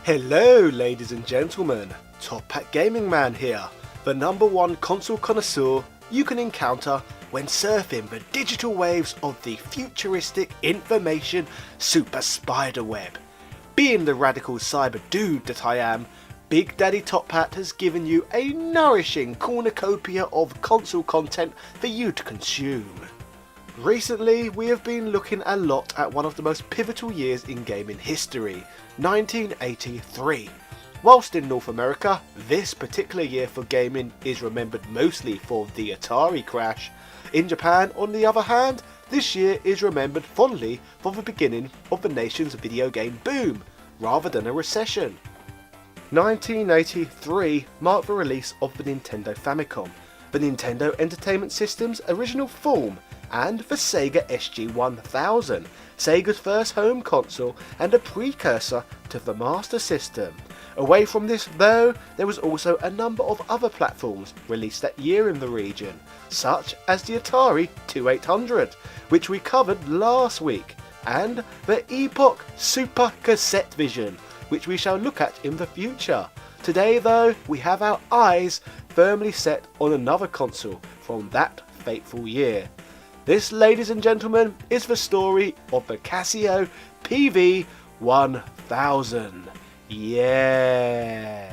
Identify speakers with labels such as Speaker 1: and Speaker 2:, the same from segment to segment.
Speaker 1: Hello ladies and gentlemen, Top Hat Gaming Man here, the #1 console connoisseur you can encounter when surfing the digital waves of the futuristic information super spider web. Being the radical cyber dude that I am, Big Daddy Top Hat has given you a nourishing cornucopia of console content for you to consume. Recently, we have been looking a lot at one of the most pivotal years in gaming history, 1983. Whilst in North America, this particular year for gaming is remembered mostly for the Atari crash. In Japan, on the other hand, this year is remembered fondly for the beginning of the nation's video game boom, rather than a recession. 1983 marked the release of the Nintendo Famicom, the Nintendo Entertainment System's original form, and the Sega SG-1000, Sega's first home console and a precursor to the Master System. Away from this though, there was also a number of other platforms released that year in the region, such as the Atari 2800, which we covered last week, and the Epoch Super Cassette Vision, which we shall look at in the future. Today though, we have our eyes firmly set on another console from that fateful year. This, ladies and gentlemen, is the story of the Casio PV-1000. Yeah!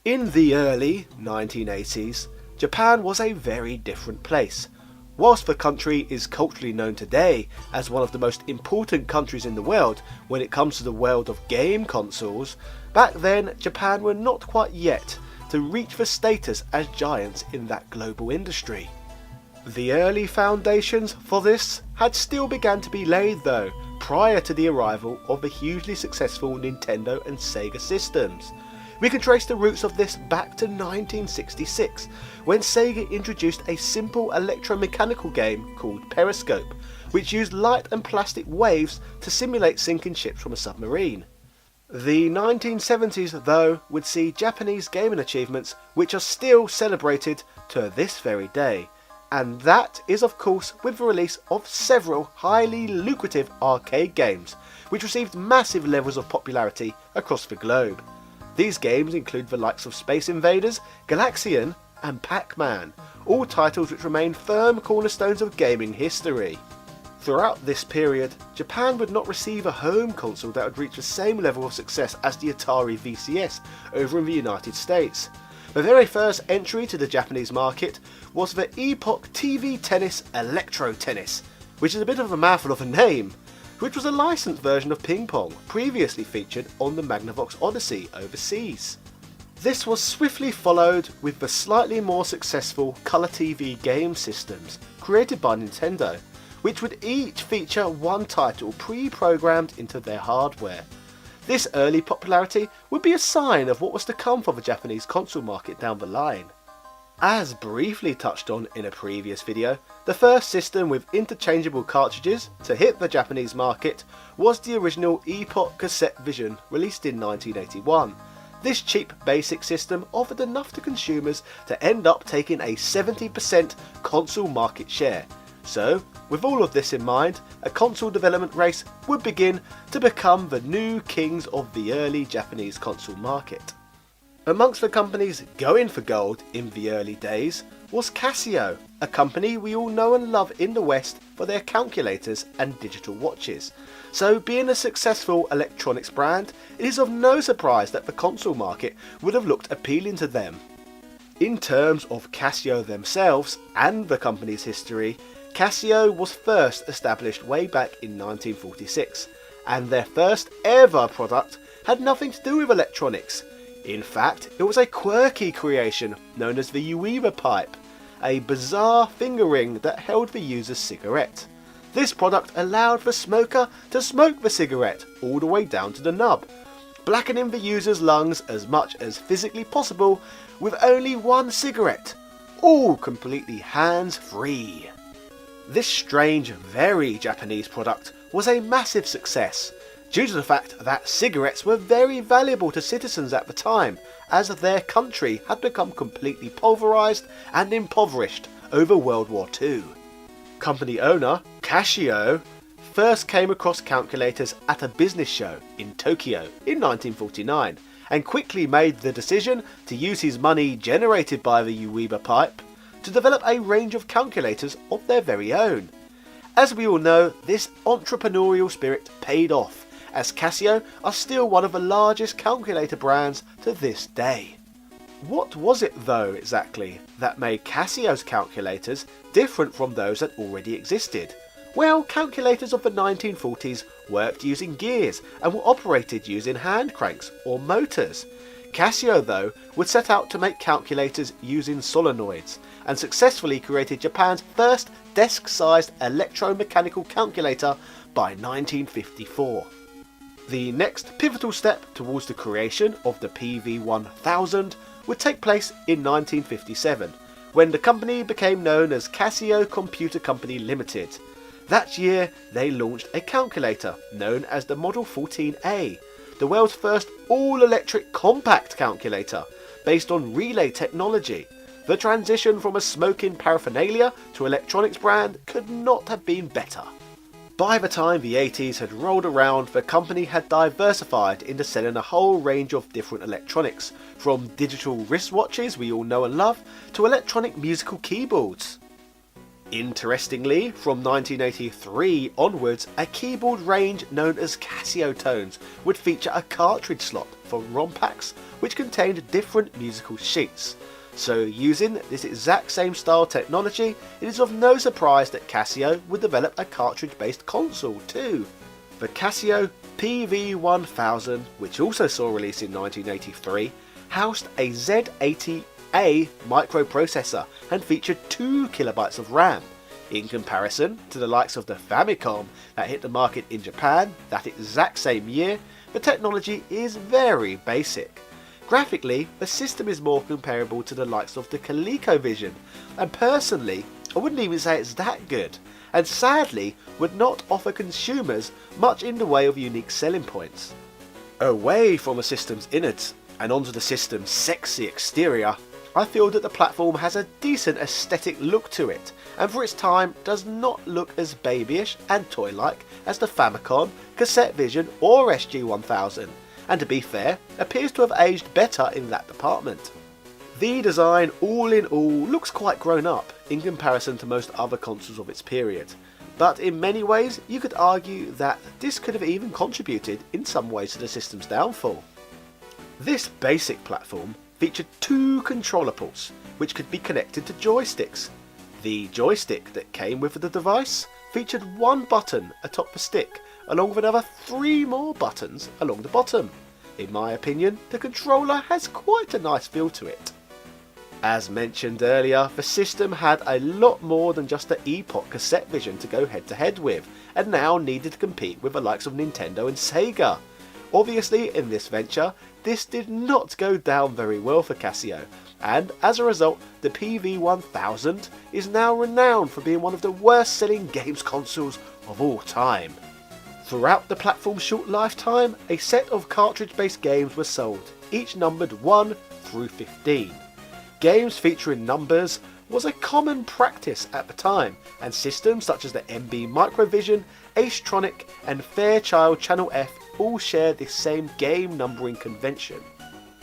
Speaker 1: In the early 1980s, Japan was a very different place. Whilst the country is culturally known today as one of the most important countries in the world when it comes to the world of game consoles, back then Japan were not quite yet to reach the status as giants in that global industry. The early foundations for this had still begun to be laid though, prior to the arrival of the hugely successful Nintendo and Sega systems. We can trace the roots of this back to 1966, when Sega introduced a simple electromechanical game called Periscope, which used light and plastic waves to simulate sinking ships from a submarine. The 1970s though would see Japanese gaming achievements which are still celebrated to this very day. And that is of course with the release of several highly lucrative arcade games, which received massive levels of popularity across the globe. These games include the likes of Space Invaders, Galaxian and Pac-Man, all titles which remain firm cornerstones of gaming history. Throughout this period, Japan would not receive a home console that would reach the same level of success as the Atari VCS over in the United States. The very first entry to the Japanese market was the Epoch TV Tennis Electro Tennis, which is a bit of a mouthful of a name, which was a licensed version of ping pong previously featured on the Magnavox Odyssey overseas. This was swiftly followed with the slightly more successful colour TV game systems created by Nintendo, which would each feature one title pre-programmed into their hardware. This early popularity would be a sign of what was to come for the Japanese console market down the line. As briefly touched on in a previous video, the first system with interchangeable cartridges to hit the Japanese market was the original Epoch Cassette Vision released in 1981. This cheap basic system offered enough to consumers to end up taking a 70% console market share. So, with all of this in mind, a console development race would begin to become the new kings of the early Japanese console market. Amongst the companies going for gold in the early days was Casio, a company we all know and love in the West for their calculators and digital watches. So being a successful electronics brand, it is of no surprise that the console market would have looked appealing to them. In terms of Casio themselves and the company's history, Casio was first established way back in 1946, and their first ever product had nothing to do with electronics. In fact, it was a quirky creation known as the Uiva pipe, a bizarre finger ring that held the user's cigarette. This product allowed the smoker to smoke the cigarette all the way down to the nub, blackening the user's lungs as much as physically possible with only one cigarette, all completely hands-free. This strange, very Japanese product was a massive success, due to the fact that cigarettes were very valuable to citizens at the time, as their country had become completely pulverised and impoverished over World War II. Company owner Casio first came across calculators at a business show in Tokyo in 1949 and quickly made the decision to use his money generated by the Uiba pipe to develop a range of calculators of their very own. As we all know, this entrepreneurial spirit paid off, as Casio are still one of the largest calculator brands to this day. What was it though exactly that made Casio's calculators different from those that already existed? Well, calculators of the 1940s worked using gears and were operated using hand cranks or motors. Casio though would set out to make calculators using solenoids and successfully created Japan's first desk-sized electromechanical calculator by 1954. The next pivotal step towards the creation of the PV1000 would take place in 1957, when the company became known as Casio Computer Company Limited. That year, they launched a calculator known as the Model 14A, the world's first all-electric compact calculator, based on relay technology. The transition from a smoking paraphernalia to electronics brand could not have been better. By the time the 80s had rolled around, the company had diversified into selling a whole range of different electronics, from digital wristwatches we all know and love, to electronic musical keyboards. Interestingly, from 1983 onwards, a keyboard range known as Casio Tones would feature a cartridge slot for ROM packs, which contained different musical sheets. So using this exact same style technology, it is of no surprise that Casio would develop a cartridge-based console too. The Casio PV1000, which also saw release in 1983, housed a Z80A microprocessor and featured 2 kilobytes of RAM. In comparison to the likes of the Famicom that hit the market in Japan that exact same year, the technology is very basic. Graphically, the system is more comparable to the likes of the ColecoVision, and personally, I wouldn't even say it's that good, and sadly would not offer consumers much in the way of unique selling points. Away from the system's innards and onto the system's sexy exterior, I feel that the platform has a decent aesthetic look to it, and for its time does not look as babyish and toy-like as the Famicom, CassetteVision or SG-1000. And to be fair, appears to have aged better in that department. The design all in all looks quite grown up in comparison to most other consoles of its period, but in many ways you could argue that this could have even contributed in some ways to the system's downfall. This basic platform featured 2 controller ports which could be connected to joysticks. The joystick that came with the device featured 1 button atop the stick, along with another 3 more buttons along the bottom. In my opinion, the controller has quite a nice feel to it. As mentioned earlier, the system had a lot more than just the Epoch CassetteVision to go head to head with, and now needed to compete with the likes of Nintendo and Sega. Obviously, in this venture, this did not go down very well for Casio, and as a result, the PV1000 is now renowned for being one of the worst selling games consoles of all time. Throughout the platform's short lifetime, a set of cartridge-based games were sold, each numbered 1 through 15. Games featuring numbers was a common practice at the time, and systems such as the MB Microvision, Acetronic and Fairchild Channel F all share this same game numbering convention.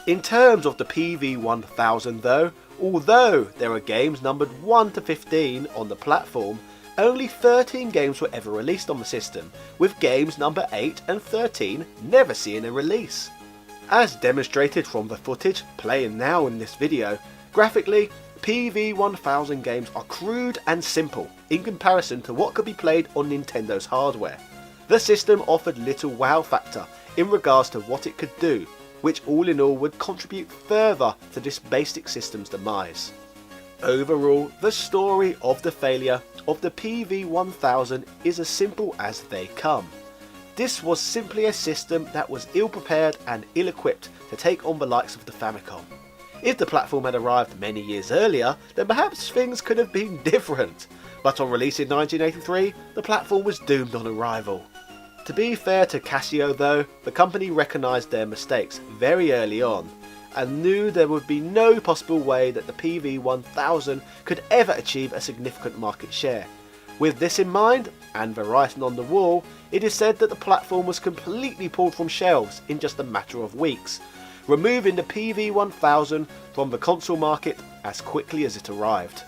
Speaker 1: In terms of the PV1000 though, although there are games numbered 1 to 15 on the platform, only 13 games were ever released on the system, with games number 8 and 13 never seeing a release. As demonstrated from the footage playing now in this video, graphically, PV1000 games are crude and simple in comparison to what could be played on Nintendo's hardware. The system offered little wow factor in regards to what it could do, which all in all would contribute further to this basic system's demise. Overall, the story of the failure of the PV1000 is as simple as they come. This was simply a system that was ill-prepared and ill-equipped to take on the likes of the Famicom. If the platform had arrived many years earlier, then perhaps things could have been different, but on release in 1983, the platform was doomed on arrival. To be fair to Casio though, the company recognised their mistakes very early on, and knew there would be no possible way that the PV1000 could ever achieve a significant market share. With this in mind, and the writing on the wall, it is said that the platform was completely pulled from shelves in just a matter of weeks, removing the PV1000 from the console market as quickly as it arrived.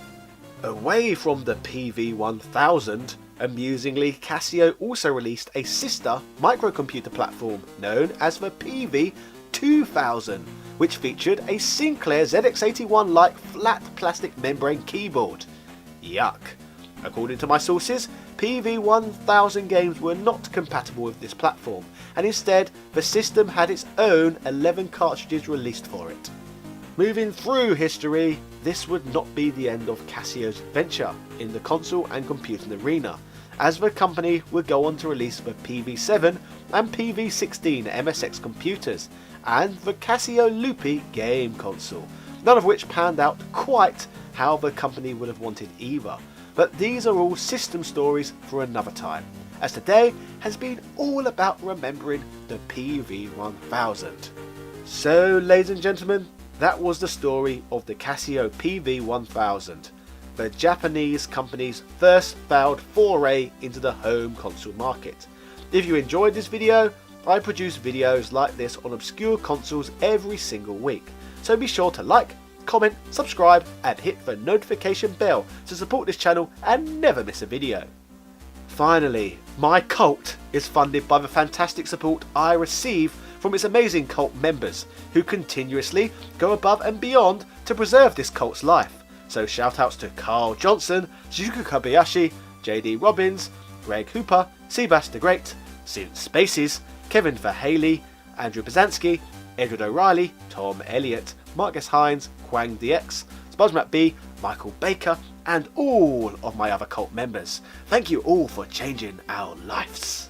Speaker 1: Away from the PV1000, amusingly, Casio also released a sister microcomputer platform known as the PV2000, which featured a Sinclair ZX81-like flat plastic membrane keyboard. Yuck. According to my sources, PV1000 games were not compatible with this platform, and instead the system had its own 11 cartridges released for it. Moving through history, this would not be the end of Casio's venture in the console and computing arena, as the company would go on to release the PV7 and PV16 MSX computers, and the Casio Loopy game console, none of which panned out quite how the company would have wanted either. But these are all system stories for another time, as today has been all about remembering the PV1000. So, ladies and gentlemen, that was the story of the Casio PV1000, the Japanese company's first failed foray into the home console market. If you enjoyed this video, I produce videos like this on obscure consoles every single week, so be sure to like, comment, subscribe and hit the notification bell to support this channel and never miss a video. Finally, my cult is funded by the fantastic support I receive from its amazing cult members, who continuously go above and beyond to preserve this cult's life. So shoutouts to Carl Johnson, Shizuku Kobayashi, JD Robbins, Greg Hooper, Seabass the Great, Sid Spaces, Kevin Verhaley, Andrew Bazansky, Edward O'Reilly, Tom Elliott, Marcus Hines, Quang DX, Spudge B, Michael Baker, and all of my other cult members. Thank you all for changing our lives.